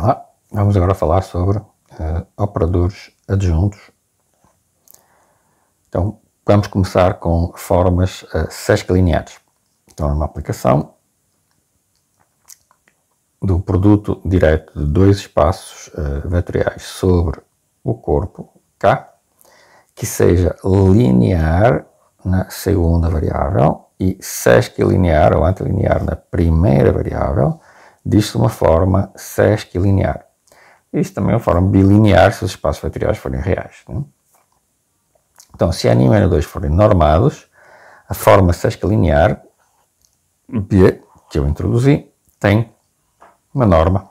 Olá, vamos agora falar sobre operadores adjuntos. Então, vamos começar com formas sesquilineares. Então, é uma aplicação do produto direto de dois espaços vetoriais sobre o corpo K, que seja linear na segunda variável e sesquilinear ou antilinear na primeira variável, diz-se uma forma sesquilinear. Isto também é uma forma bilinear se os espaços vetoriais forem reais. Né? Então, se N1 e N2 forem normados, a forma sesquilinear B, que eu introduzi, tem uma norma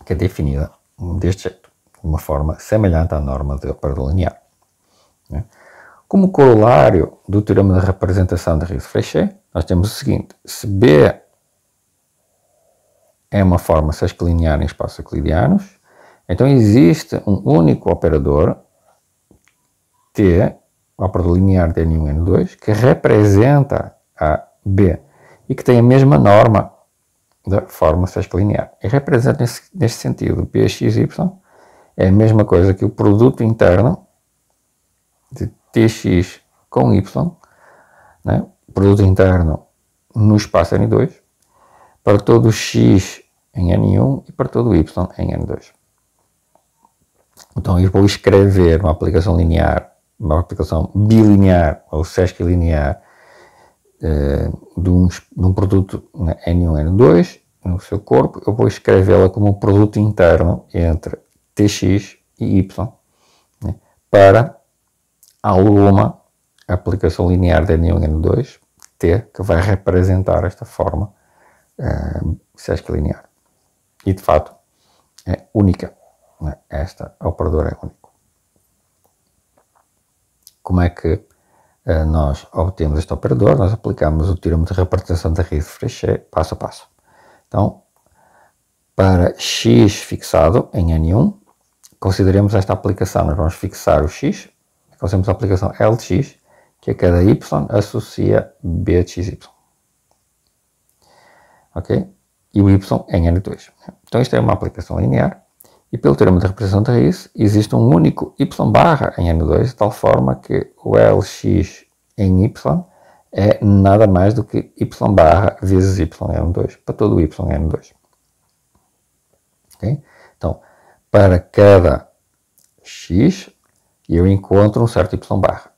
que é definida deste jeito, uma forma semelhante à norma de operador linear. Né? Como corolário do teorema da representação de Rives-Fréchet, nós temos o seguinte: se B é uma forma sesquilinear em espaços euclidianos, então existe um único operador T, o operador linear de N1 e N2, que representa a B e que tem a mesma norma da forma sesquilinear. E representa neste sentido, Pxy é a mesma coisa que o produto interno de Tx com Y, né? Produto interno no espaço N2, para todo x em N1 e para todo y em N2. Então eu vou escrever uma aplicação linear, uma aplicação bilinear ou sesquilinear de um produto N1 e N2 no seu corpo. Eu vou escrevê-la como um produto interno entre Tx e Y, né, para alguma aplicação linear de N1 e N2 T, que vai representar esta forma sesquilinear. E de fato é única, né? Esta operadora é único. Como é que nós obtemos este operador? Nós aplicamos o teorema de representação de Rives-Fréchet passo a passo. Então, para x fixado em N1, consideremos esta aplicação. Nós vamos fixar o x, fazemos a aplicação L de x, que a cada y associa B de xy. Ok? E o y em N2. Então isto é uma aplicação linear, e pelo teorema de representação de raiz, existe um único y barra em N2, de tal forma que o Lx em y é nada mais do que y barra vezes y em N2, para todo o y em N2. Okay? Então, para cada x, eu encontro um certo y barra,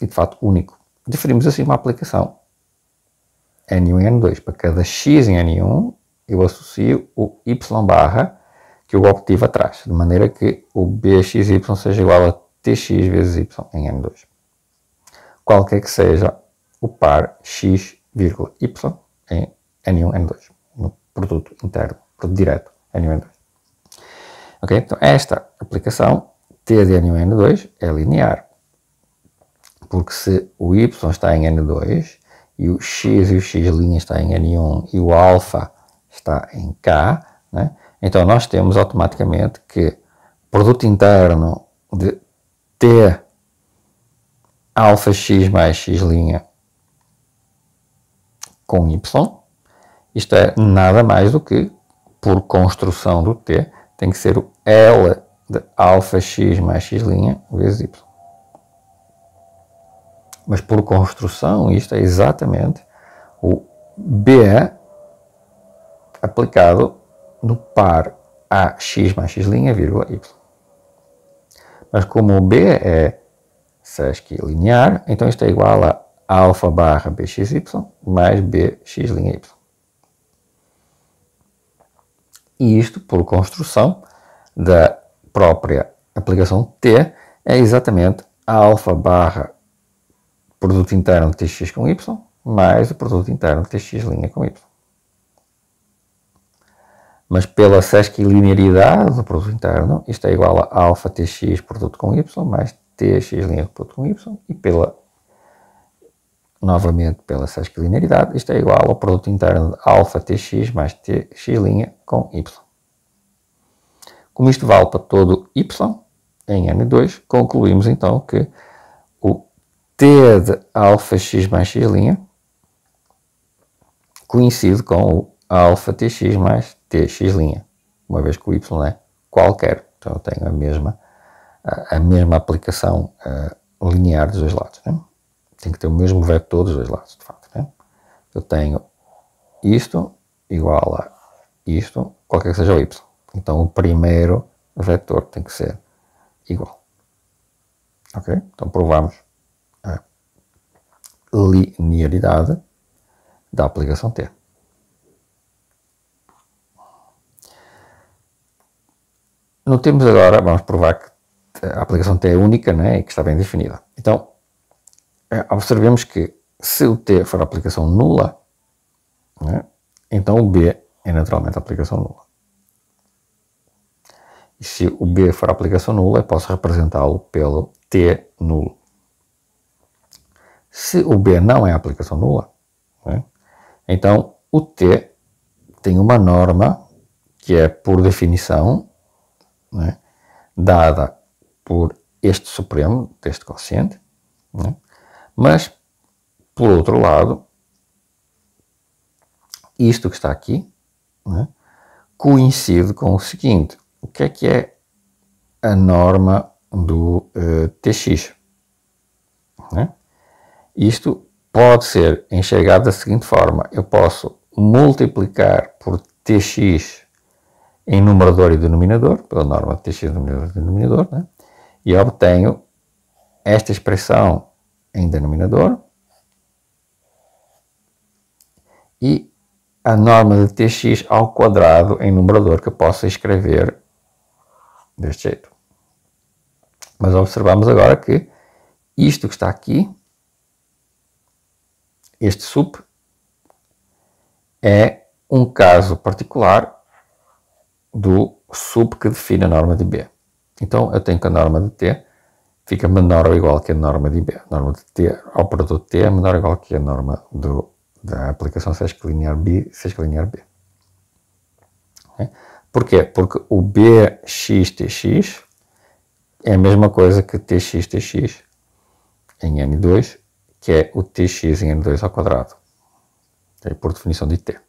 e de fato único. Definimos assim uma aplicação N1 e N2. Para cada x em N1, eu associo o y barra que eu obtive atrás, de maneira que o Bxy seja igual a Tx vezes y em N2. Qualquer que seja o par x, y em N1 e N2, no produto interno, produto direto N1 e N2. Ok? Então esta aplicação T de N1 e N2 é linear, porque se o y está em N2 e o x e o x' está em N1 e o alfa está em K, né? Então nós temos automaticamente que o produto interno de T alfa x mais x' com y, isto é nada mais do que, por construção do T, tem que ser o L de alfa x mais x' vezes y. Mas por construção, isto é exatamente o B aplicado no par AX mais x', vírgula, y. Mas como o B é sesquilinear, então isto é igual a alfa barra Bxy mais Bx'y. E isto, por construção da própria aplicação T, é exatamente alfa barra produto interno de Tx com y, mais o produto interno de Tx' com y. Mas pela sesquilinearidade do produto interno, isto é igual a alfa Tx produto com y, mais Tx' produto com y, e novamente pela sesquilinearidade, isto é igual ao produto interno de alfa Tx mais Tx' com y. Como isto vale para todo y em N2, concluímos então que o T de alfa x mais x' coincide com o alfa Tx mais Tx'. uma vez que o y é qualquer. Então eu tenho a mesma aplicação linear dos dois lados. Né? Tem que ter o mesmo vetor dos dois lados, de facto. Né? Eu tenho isto igual a isto, qualquer que seja o y. Então o primeiro vetor tem que ser igual. Ok? Então provamos a linearidade da aplicação T. Notemos agora, vamos provar que a aplicação T é única, né, e que está bem definida. Então, observemos que se o T for a aplicação nula, né, então o B é naturalmente a aplicação nula. E se o B for a aplicação nula, eu posso representá-lo pelo T nulo. Se o B não é a aplicação nula, né, então o T tem uma norma que é, por definição, né, dada por este supremo, deste quociente, né, mas, por outro lado, isto que está aqui, né, coincide com o seguinte. O que é a norma do Tx? Né? Isto pode ser enxergado da seguinte forma. Eu posso multiplicar por Tx em numerador e denominador, pela norma de Tx numerador e denominador, né? E obtenho esta expressão em denominador e a norma de Tx ao quadrado em numerador, que eu posso escrever deste jeito. Mas observamos agora que isto que está aqui, este sup, é um caso particular do sup que define a norma de B. Então eu tenho que a norma de T fica menor ou igual que a norma de B. A norma de T, ao operador T, é menor ou igual que a norma da aplicação sesca linear B. Porquê? Porque o Bx(tx) é a mesma coisa que Tx(tx) em N2, que é o Tx em N2 ao quadrado, por definição de T.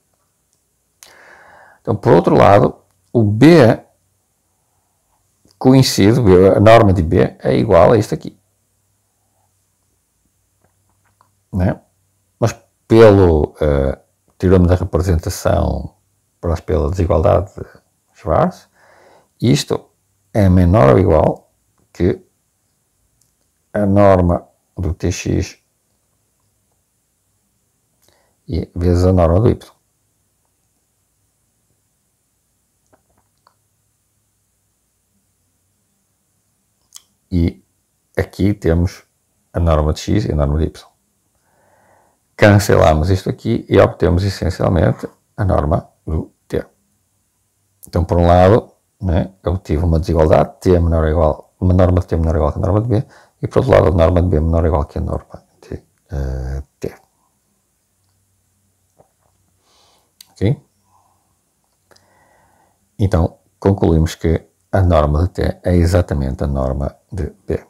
Então, por outro lado, o B coincide, a norma de B é igual a isto aqui. Né? Mas pelo teorema da representação pela desigualdade de Schwarz, isto é menor ou igual que a norma do Tx vezes a norma do Y. E aqui temos a norma de x e a norma de y. Cancelamos isto aqui e obtemos essencialmente a norma do t. Então, por um lado, né, eu tive uma desigualdade, t é menor ou igual, uma norma de t menor ou igual que a norma de b, e por outro lado, a norma de b menor ou igual que a norma de t. Ok? Então, concluímos que a norma de t é exatamente a norma de b.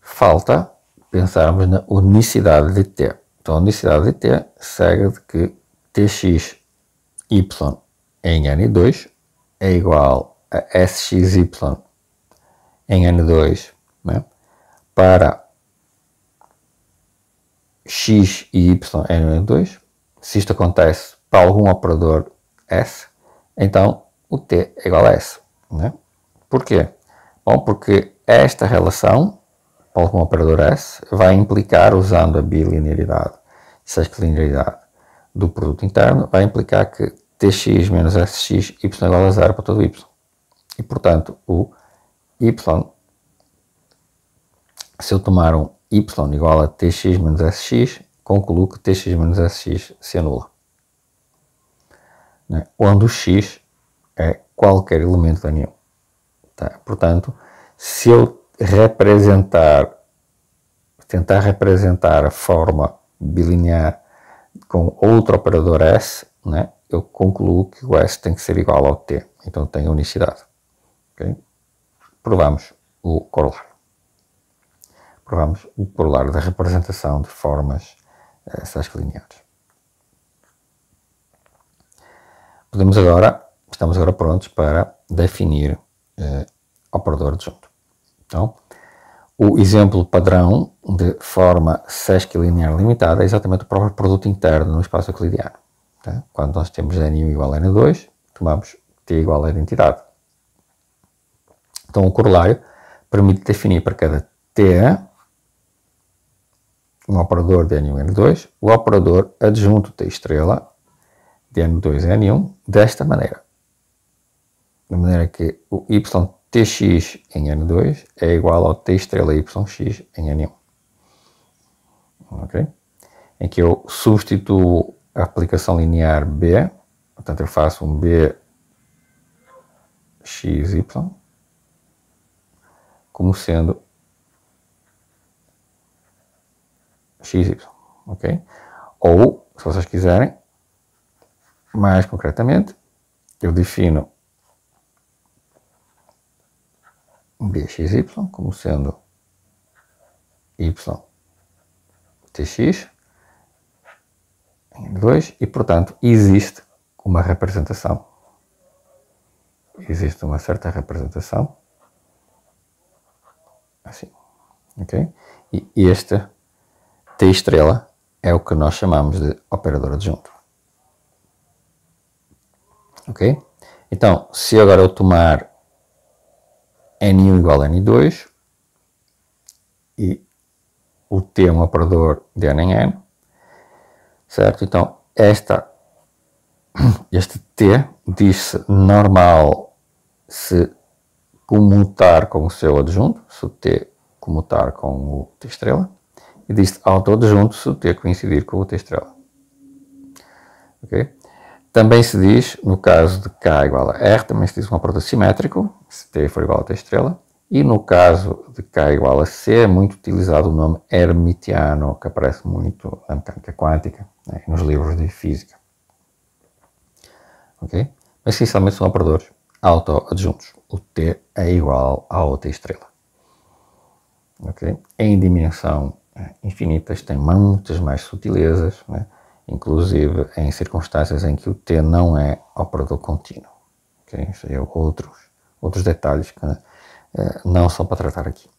Falta pensarmos na unicidade de t. Então, a unicidade de t segue de que tx y em n2 é igual a sxy em n2, né, para x e y em n2. Se isto acontece para algum operador s, então o t é igual a s. Né? Porquê? Bom, porque esta relação para algum operador S vai implicar, usando a bilinearidade, sesquilinearidade do produto interno, vai implicar que tx menos sx, y igual a zero para todo y. E, portanto, o y, se eu tomar um y igual a tx menos sx, concluo que tx menos sx se anula. Né? Onde o x é qualquer elemento da N1. Tá? Portanto, se eu tentar representar a forma bilinear com outro operador S, né, eu concluo que o S tem que ser igual ao T. Então tem unicidade. Okay? Provamos o corolário. Provamos o corolário da representação de formas sesquilineares. Estamos agora prontos para definir operador adjunto. Então, o exemplo padrão de forma sesquilinear limitada é exatamente o próprio produto interno no espaço euclidiano. Tá? Quando nós temos N1 igual a N2, tomamos T igual à identidade. Então, o corolário permite definir para cada T um operador de N1 e N2, o operador adjunto T estrela de N2 e N1 desta maneira. De maneira que o YTx em N2 é igual ao T estrela YX em N1. Okay? Em que eu substituo a aplicação linear B, portanto eu faço um BXY como sendo XY. Okay? Ou, se vocês quiserem, mais concretamente, eu defino BXY como sendo YTX em N2 e, portanto, existe uma representação. Existe uma certa representação assim, ok? E este T estrela é o que nós chamamos de operador adjunto. Ok? Então, se agora eu tomar N1 igual a N2 e o T é um operador de N em N, certo? Então, este T diz-se normal se comutar com o seu adjunto, se o T comutar com o T estrela, e diz-se autoadjunto se o T coincidir com o T estrela. Ok? Também se diz, no caso de K igual a R, também se diz um operador simétrico, se T for igual a T estrela, e no caso de K igual a C é muito utilizado o nome hermitiano, que aparece muito na mecânica quântica, né, nos livros de física. Ok? Mas essencialmente são operadores autoadjuntos. O T é igual ao T estrela. Okay? Em dimensão infinitas tem muitas mais sutilezas, né? Inclusive em circunstâncias em que o T não é operador contínuo. Okay? Isso aí é outros detalhes que não são para tratar aqui.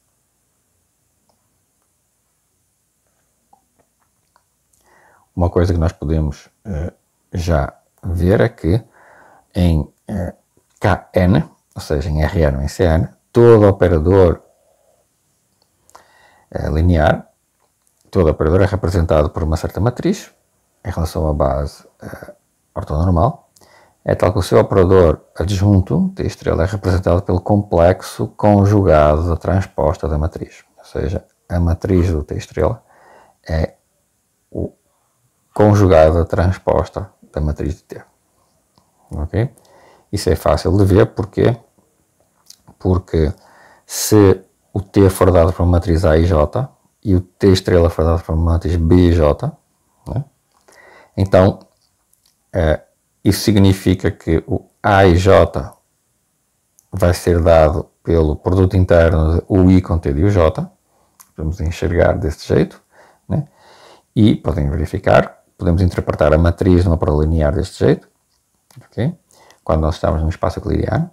Uma coisa que nós podemos já ver é que em Kn, ou seja, em Rn ou em Cn, todo operador linear, todo operador é representado por uma certa matriz em relação à base ortonormal. É tal que o seu operador adjunto, T estrela, é representado pelo complexo conjugado da transposta da matriz. Ou seja, a matriz do T estrela é o conjugado da transposta da matriz de T. Ok? Isso é fácil de ver porque se o T for dado para uma matriz A e J e o T estrela for dado para uma matriz B e J, né? Então isso significa que o A e J vai ser dado pelo produto interno de UI com T de UJ, podemos enxergar deste jeito, né? E podem verificar, podemos interpretar a matriz numa prova linear deste jeito, okay? Quando nós estamos num espaço euclidiano,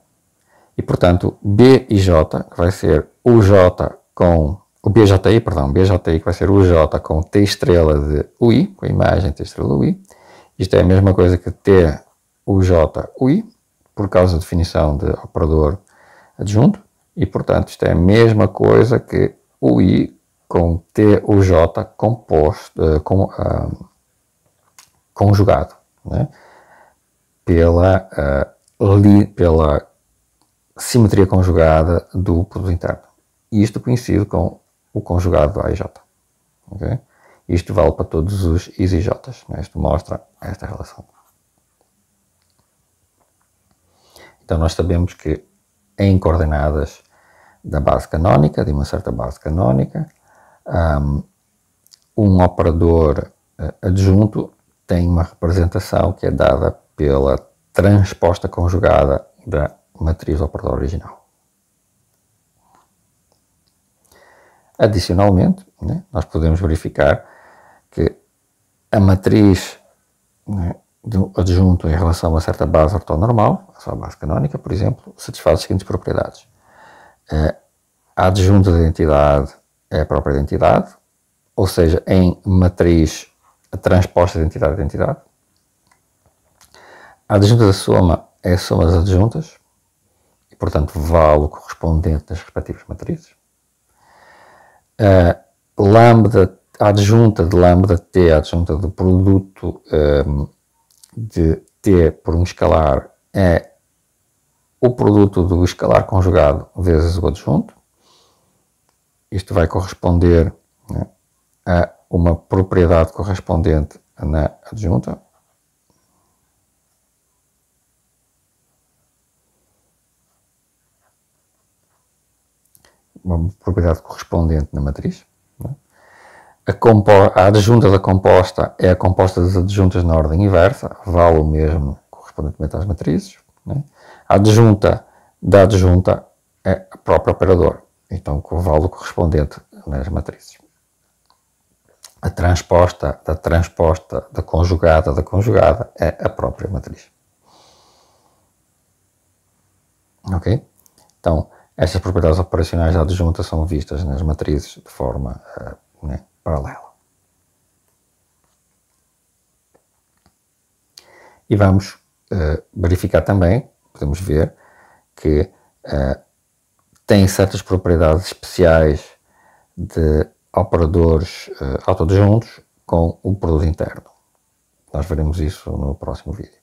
e portanto B e J, que vai ser UJ com o BJI, que vai ser UJ com T estrela de UI, com a imagem T estrela UI. Isto é a mesma coisa que T UJ UI, por causa da definição de operador adjunto, e portanto isto é a mesma coisa que UI com T UJ conjugado, né? pela simetria conjugada do produto interno. E isto coincide com o conjugado do A e J. Okay? Isto vale para todos os Is e Js. Isto mostra esta relação. Então nós sabemos que em coordenadas da base canónica, de uma certa base canónica, um operador adjunto tem uma representação que é dada pela transposta conjugada da matriz do operador original. Adicionalmente, nós podemos verificar que a matriz do adjunto em relação a uma certa base ortonormal, a sua base canónica, por exemplo, satisfaz as seguintes propriedades. A adjunta da identidade é a própria identidade, ou seja, em matriz a transposta de identidade a identidade. A adjunta da soma é a soma das adjuntas, e portanto vale o correspondente das respectivas matrizes. A adjunta de lambda t, a adjunta do produto de t por um escalar, é o produto do escalar conjugado vezes o adjunto. Isto vai corresponder a uma propriedade correspondente na adjunta. Uma propriedade correspondente na matriz. A adjunta da composta é a composta das adjuntas na ordem inversa, vale o mesmo correspondentemente às matrizes. A adjunta da adjunta é a própria operador, então vale o correspondente nas matrizes. A transposta da conjugada é a própria matriz. Ok? Então, estas propriedades operacionais da adjunta são vistas nas matrizes de forma paralela. E vamos verificar também, podemos ver, que tem certas propriedades especiais de operadores autoadjuntos com o produto interno. Nós veremos isso no próximo vídeo.